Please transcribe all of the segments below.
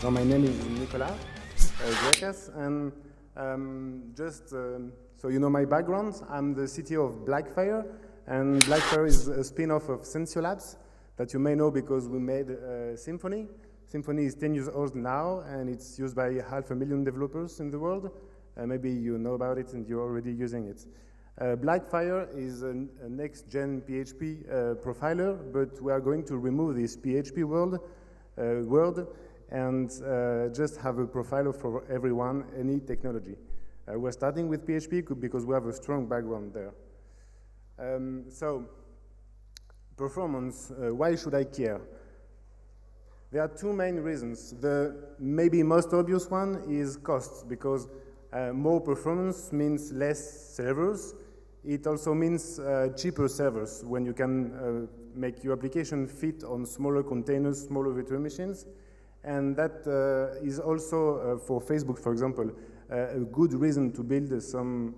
So my name is Nicolas, Grekas, and so you know my background, I'm the CTO of Blackfire, and Blackfire is a spin-off of Sensio Labs that you may know because we made Symfony. Symfony is 10 years old now, and it's used by 500,000 developers in the world. Maybe you know about it and you're already using it. Blackfire is a next-gen PHP profiler, but we are going to remove this PHP word and just have a profiler for everyone, any technology. We're starting with PHP because we have a strong background there. So, performance, why should I care? There are two main reasons. The maybe most obvious one is cost, because more performance means less servers. It also means cheaper servers when you can make your application fit on smaller containers, smaller virtual machines. And that is also, for Facebook, for example, a good reason to build some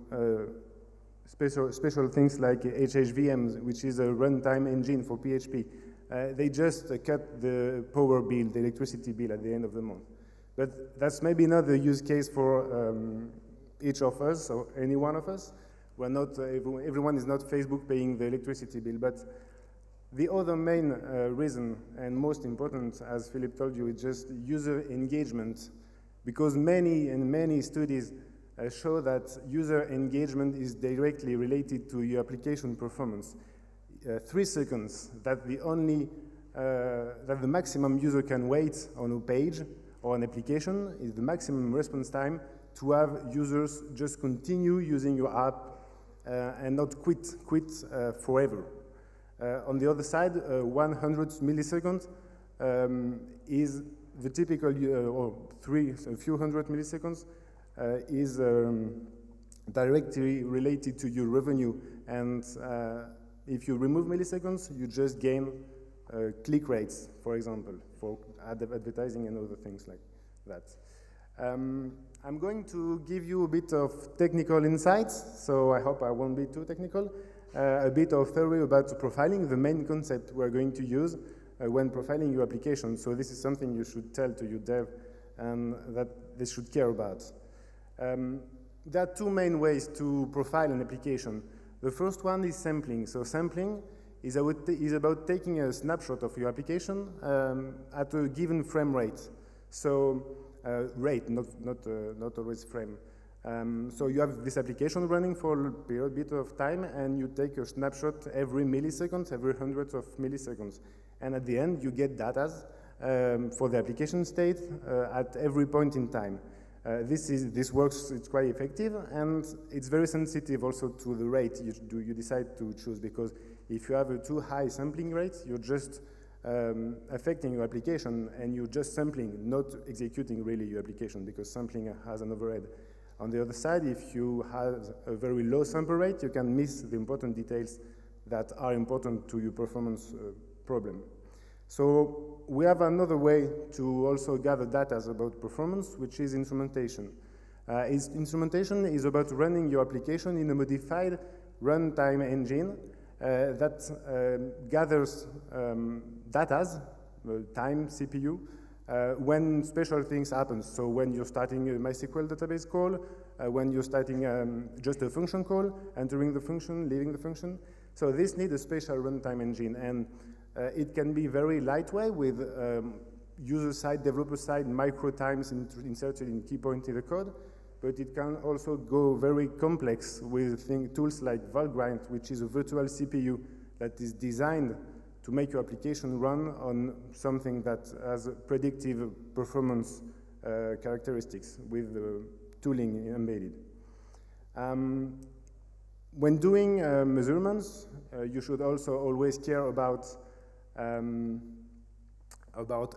special things like HHVM, which is a runtime engine for PHP. They just cut the power bill, the electricity bill at the end of the month. But that's maybe not the use case for each of us or any one of us. We're not, everyone is not Facebook paying the electricity bill, but the other main reason, and most important, as Philip told you, is just user engagement, because many studies show that user engagement is directly related to your application performance. 3 seconds, that the maximum user can wait on a page or an application is the maximum response time to have users just continue using your app and not quit forever. On the other side, 100 milliseconds is the typical, or a few hundred milliseconds is directly related to your revenue. And if you remove milliseconds, you just gain click rates, for example, for advertising and other things like that. I'm going to give you a bit of technical insights, so I hope I won't be too technical. A bit of theory about profiling, the main concept we're going to use when profiling your application. So this is something you should tell to your dev and that they should care about. There are 2 main ways to profile an application. The first one is sampling. So sampling is about taking a snapshot of your application at a given frame rate. So rate, not always frame. So you have this application running for a bit of time, and you take a snapshot every millisecond, every hundreds of milliseconds. And at the end, you get data for the application state at every point in time. This works, it's quite effective, and it's very sensitive also to the rate you decide to choose, because if you have a too high sampling rate, you're just affecting your application, and you're just sampling, not executing really your application, because sampling has an overhead. On the other side, if you have a very low sample rate, you can miss the important details that are important to your performance problem. So we have another way to also gather data about performance, which is instrumentation. Instrumentation is about running your application in a modified runtime engine that gathers data, time, CPU, when special things happen. So when you're starting a MySQL database call, when you're starting just a function call, entering the function, leaving the function. So this needs a special runtime engine, and it can be very lightweight with user-side, developer-side micro times inserted in key point in the code, but it can also go very complex with tools like Valgrind, which is a virtual CPU that is designed to make your application run on something that has predictive performance characteristics with the tooling embedded. When doing measurements, you should also always care about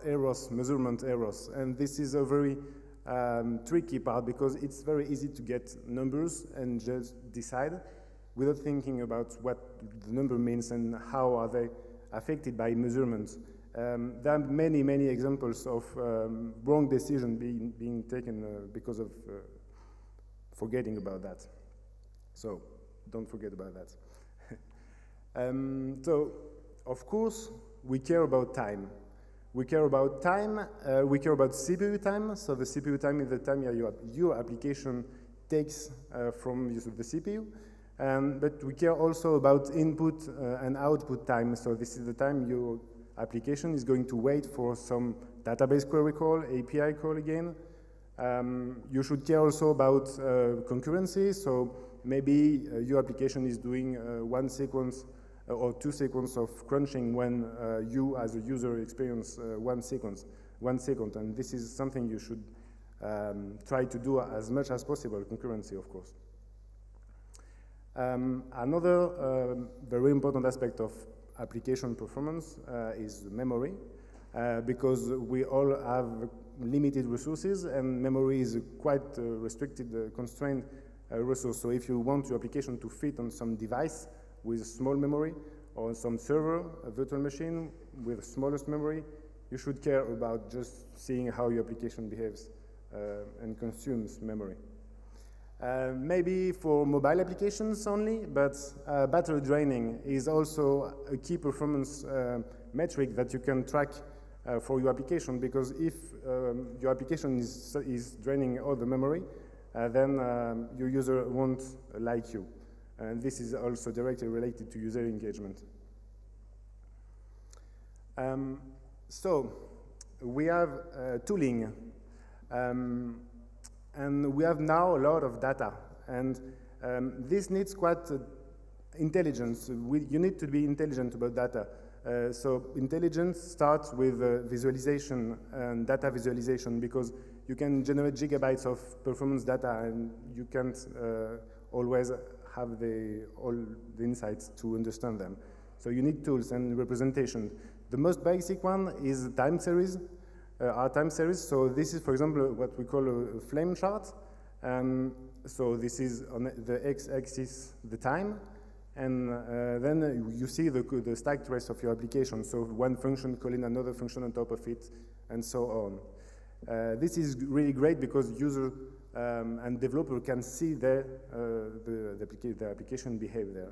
errors, measurement errors. And this is a very tricky part, because it's very easy to get numbers and just decide without thinking about what the number means and how are they affected by measurements. There are many examples of wrong decisions being taken because of forgetting about that. So don't forget about that. So of course we care about time. We care about time. We care about CPU time. So the CPU time is the time your application takes from use of the CPU. But we care also about input and output time. So this is the time your application is going to wait for some database query call, API call again. You should care also about concurrency. So maybe your application is doing 1 sequence or 2 seconds of crunching when you as a user experience 1 second. And this is something you should try to do as much as possible, concurrency, of course. Another very important aspect of application performance is memory, because we all have limited resources, and memory is a quite restricted, constrained resource. So if you want your application to fit on some device with small memory, or some server, a virtual machine with smallest memory, you should care about just seeing how your application behaves and consumes memory. Maybe for mobile applications only, but battery draining is also a key performance metric that you can track for your application, because if your application is draining all the memory, then your user won't like you. And this is also directly related to user engagement. So we have tooling. And we have now a lot of data, and this needs quite intelligence. You need to be intelligent about data. So intelligence starts with visualization and data visualization, because you can generate gigabytes of performance data, and you can't always have all the insights to understand them. So you need tools and representation. The most basic one is time series. Our time series. So this is, for example, what we call a flame chart. So this is on the x-axis the time, and then you see the stack trace of your application. So one function calling another function on top of it, and so on. This is really great because user and developer can see the application behave there.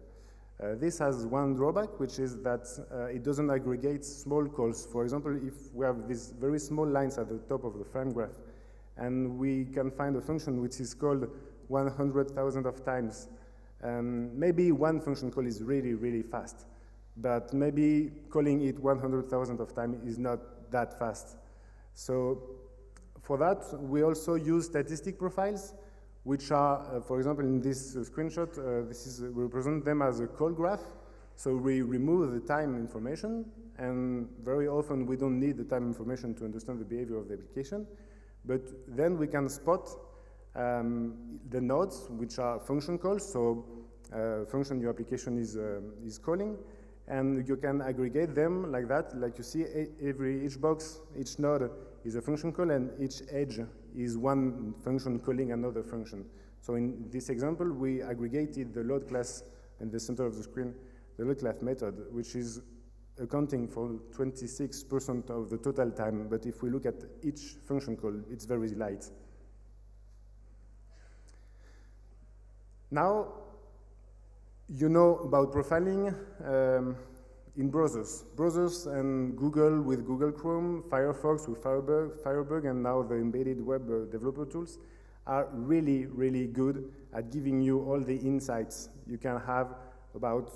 This has one drawback, which is that it doesn't aggregate small calls. For example, if we have these very small lines at the top of the frame graph, and we can find a function which is called 100,000 of times, maybe one function call is really, really fast, but maybe calling it 100,000 of times is not that fast. So for that, we also use statistic profiles, which are, for example, in this screenshot, we represent them as a call graph. So we remove the time information, and very often we don't need the time information to understand the behavior of the application. But then we can spot the nodes, which are function calls, so function your application is calling, and you can aggregate them like that. Like you see, each box, each node is a function call, and each edge is one function calling another function. So in this example, we aggregated the load class in the center of the screen, the load class method, which is accounting for 26% of the total time. But if we look at each function call, it's very light. Now, you know about profiling in browsers. Browsers and Google with Google Chrome, Firefox with Firebug, and now the embedded web developer tools are really, really good at giving you all the insights you can have about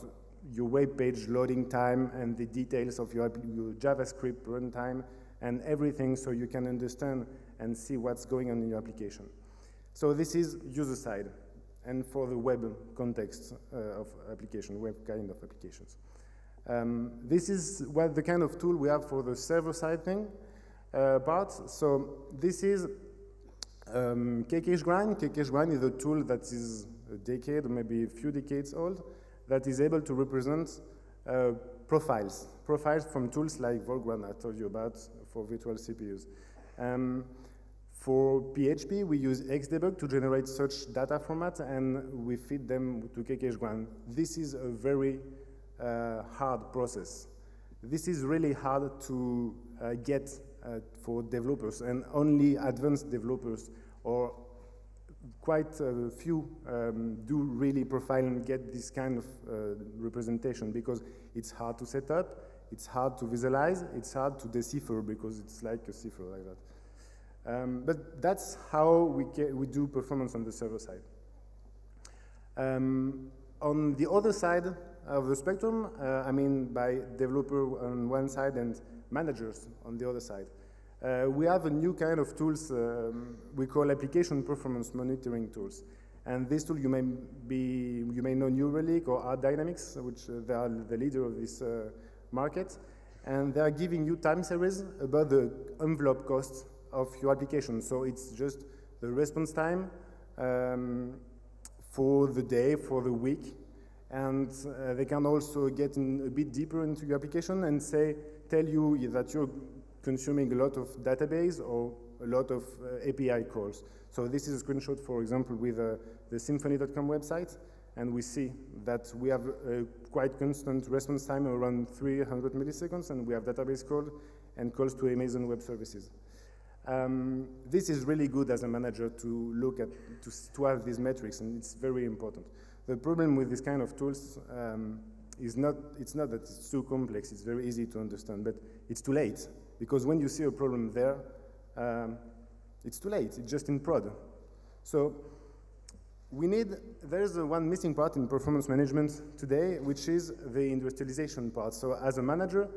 your web page loading time and the details of your JavaScript runtime and everything, so you can understand and see what's going on in your application. So this is user side, and for the web context of application, web kind of applications. This is the kind of tool we have for the server-side thing part. So this is KKHGrind. KKHGrind is a tool that is a decade or maybe a few decades old that is able to represent profiles from tools like Volgran I told you about for virtual CPUs. For PHP, we use Xdebug to generate such data formats, and we feed them to KKHGrind. This is a very hard process. This is really hard to get for developers, and only advanced developers or quite a few do really profile and get this kind of representation, because it's hard to set up, It's hard to visualize, it's hard to decipher because it's like a cipher like that. But that's how we do performance on the server side. On the other side of the spectrum, I mean by developer on one side and managers on the other side. We have a new kind of tools we call application performance monitoring tools. And this tool you may know New Relic or Art Dynamics, which they are the leader of this market. And they are giving you time series about the envelope cost of your application. So it's just the response time for the day, for the week. And they can also get in a bit deeper into your application and tell you that you're consuming a lot of database or a lot of API calls. So this is a screenshot, for example, with the symphony.com website, and we see that we have a quite constant response time around 300 milliseconds, and we have database call and calls to Amazon Web Services. This is really good as a manager to look at, to have these metrics, and it's very important. The problem with this kind of tools it's not that it's too complex, it's very easy to understand, but it's too late, because when you see a problem there, it's too late, it's just in prod. So there's one missing part in performance management today, which is the industrialization part. So as a manager,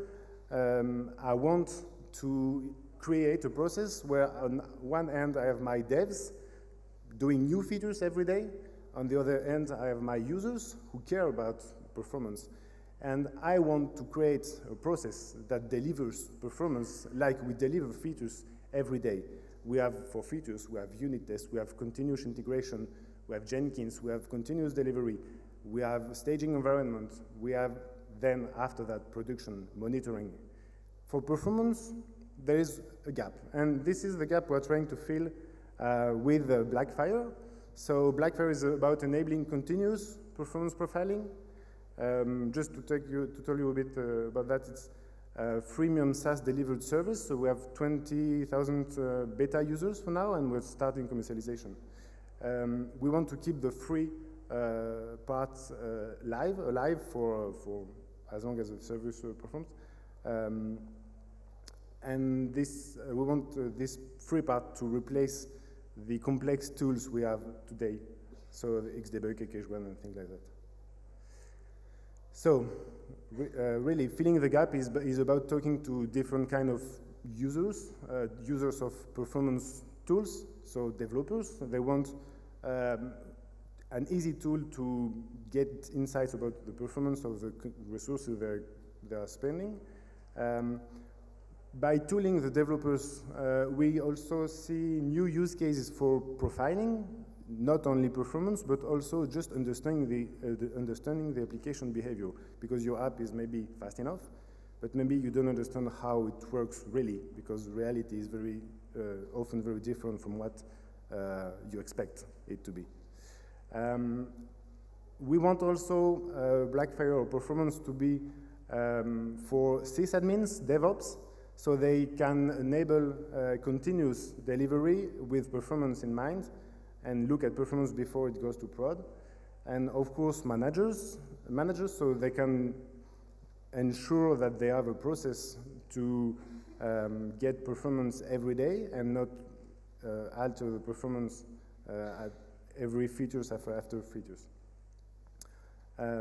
I want to create a process where on one end I have my devs doing new features every day. On the other end, I have my users who care about performance. And I want to create a process that delivers performance like we deliver features every day. We have, for features, we have unit tests, we have continuous integration, we have Jenkins, we have continuous delivery, we have staging environment, we have then, after that, production, monitoring. For performance, there is a gap. And this is the gap we're trying to fill with Blackfire. So Blackfire is about enabling continuous performance profiling. Just to tell you a bit about that, it's a freemium SaaS delivered service. So we have 20,000 beta users for now, and we're starting commercialization. We want to keep the free part alive for as long as the service performs. And this, we want this free part to replace the complex tools we have today, so the Xdebug, KK1, and things like that. So, really, filling the gap is about talking to different kind of users, users of performance tools, so developers. They want an easy tool to get insights about the performance of the resources they are spending. By tooling the developers, we also see new use cases for profiling, not only performance, but also just understanding the application behavior, because your app is maybe fast enough, but maybe you don't understand how it works really, because reality is very often very different from what you expect it to be. We want also Blackfire or performance to be for sysadmins, DevOps, so they can enable continuous delivery with performance in mind and look at performance before it goes to prod. And of course, managers, so they can ensure that they have a process to get performance every day and not alter the performance at every features after features.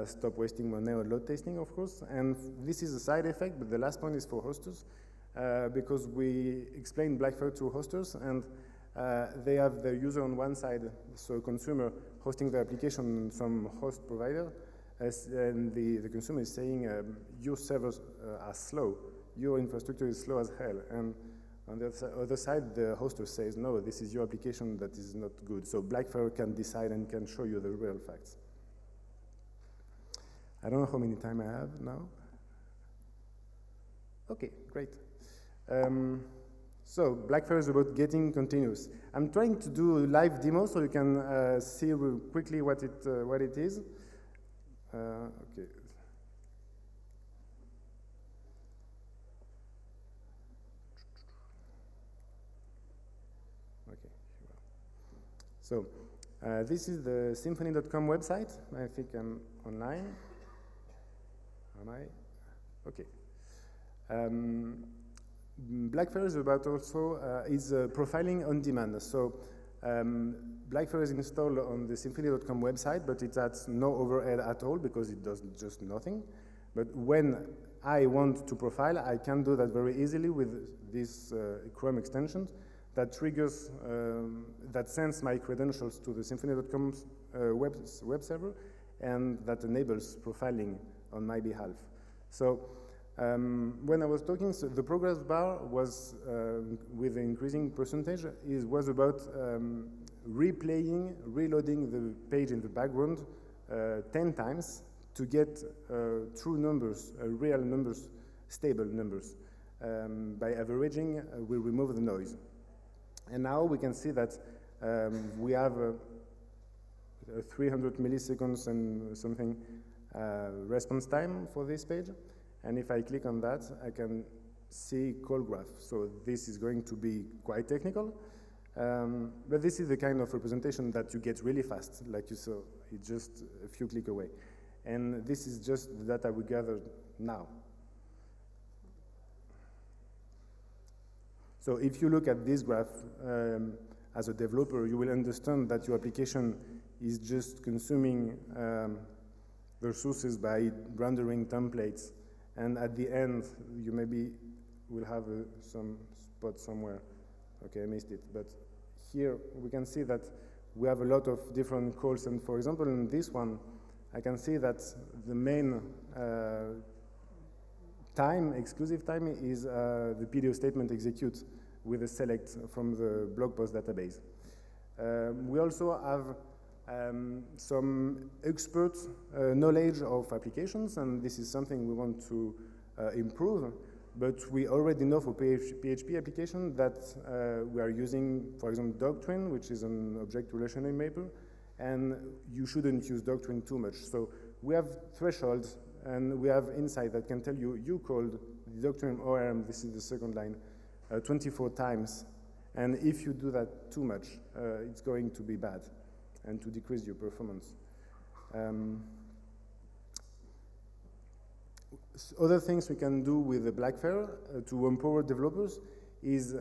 Stop wasting money on load testing, of course. And this is a side effect, but the last point is for hosters, because we explain Blackfire to hosters, and they have their user on one side, so a consumer hosting their application on some host provider, and the consumer is saying, your servers are slow, your infrastructure is slow as hell. And on the other side, the hoster says, no, this is your application that is not good. So Blackfire can decide and can show you the real facts. I don't know how many time I have now. Okay, great. So Blackfire is about getting continuous. I'm trying to do a live demo so you can see real quickly what it is. Okay. Okay. So this is the symphony.com website. I think I'm online. Am I? Okay. Blackfire is about also profiling on demand. So Blackfire is installed on the symfony.com website, but it has no overhead at all because it does just nothing. But when I want to profile, I can do that very easily with this Chrome extension that triggers, that sends my credentials to the symfony.com web server, and that enables profiling on my behalf. So when I was talking, so the progress bar was, with the increasing percentage, was about reloading the page in the background 10 times to get true numbers, real numbers, stable numbers. By averaging, we remove the noise. And now we can see that we have 300 milliseconds and something response time for this page. And if I click on that, I can see call graph. So this is going to be quite technical. But this is the kind of representation that you get really fast, like you saw. It's just a few clicks away. And this is just the data we gathered now. So if you look at this graph, as a developer, you will understand that your application is just consuming the resources by rendering templates. And at the end, you maybe will have some spot somewhere. Okay, I missed it. But here, we can see that we have a lot of different calls. And for example, in this one, I can see that the main exclusive time is the PDO statement execute with a select from the blog post database. We also have some expert knowledge of applications, and this is something we want to improve. But we already know for PHP application that we are using, for example, Doctrine, which is an object relational mapper, and you shouldn't use Doctrine too much. So we have thresholds, and we have insight that can tell you, you called the Doctrine ORM, this is the second line, 24 times. And if you do that too much, it's going to be bad and to decrease your performance. Other things we can do with the Blackfire to empower developers is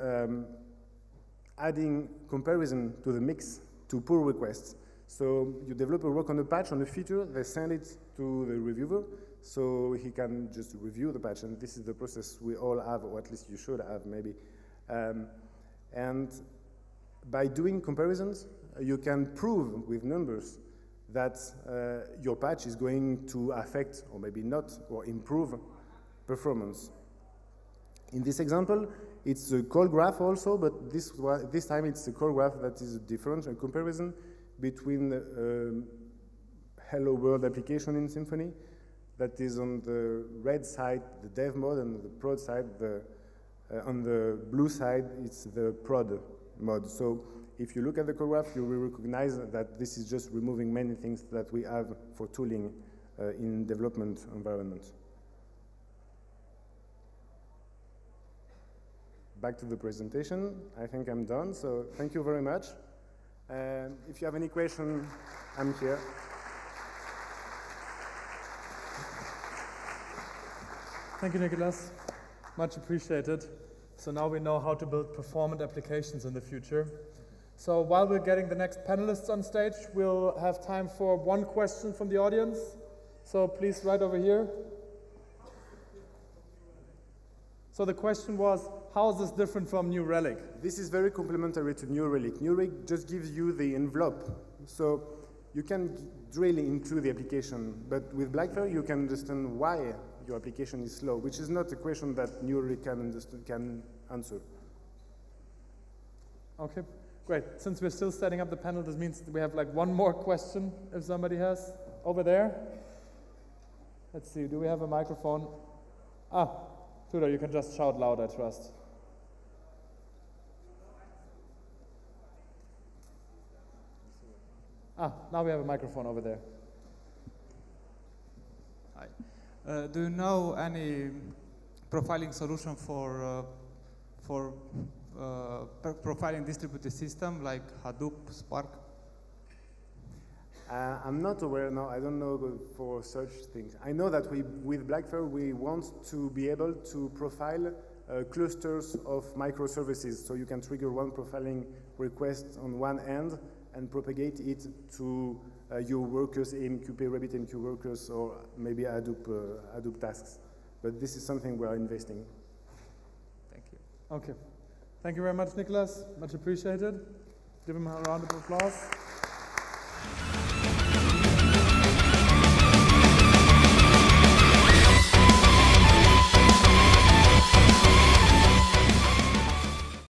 adding comparison to the mix to pull requests. So your developer work on a patch, on a feature, they send it to the reviewer, so he can just review the patch. And this is the process we all have, or at least you should have, maybe. And by doing comparisons, you can prove with numbers that your patch is going to affect, or maybe not, or improve performance. In this example, it's a call graph also, but this time it's a call graph that is different, a comparison between the Hello World application in Symfony that is on the red side, the dev mode, and the prod side, on the blue side, it's the prod mode. So if you look at the call graph, you will recognize that this is just removing many things that we have for tooling in development environment. Back to the presentation. I think I'm done, so thank you very much. If you have any question, I'm here. Thank you, Nicolas. Much appreciated. So now we know how to build performant applications in the future. So while we're getting the next panelists on stage, we'll have time for one question from the audience. So please, right over here. So the question was, how is this different from New Relic? This is very complementary to New Relic. New Relic just gives you the envelope. So you can drill into the application. But with Blackfire, you can understand why your application is slow, which is not a question that New Relic can answer. Okay, great. Since we're still setting up the panel, this means that we have like one more question, if somebody has. Over there. Let's see, do we have a microphone? Ah, Tudor, you can just shout loud, I trust. Ah, now we have a microphone over there. Hi. Do you know any profiling solution for profiling distributed system like Hadoop, Spark? I'm not aware now, I don't know for such things. I know that with Blackfire, we want to be able to profile clusters of microservices. So you can trigger one profiling request on one end and propagate it to your workers, AMQP, RabbitMQ workers, or maybe Hadoop tasks. But this is something we are investing. Thank you. Okay. Thank you very much, Nicolas. Much appreciated. Give him a round of applause.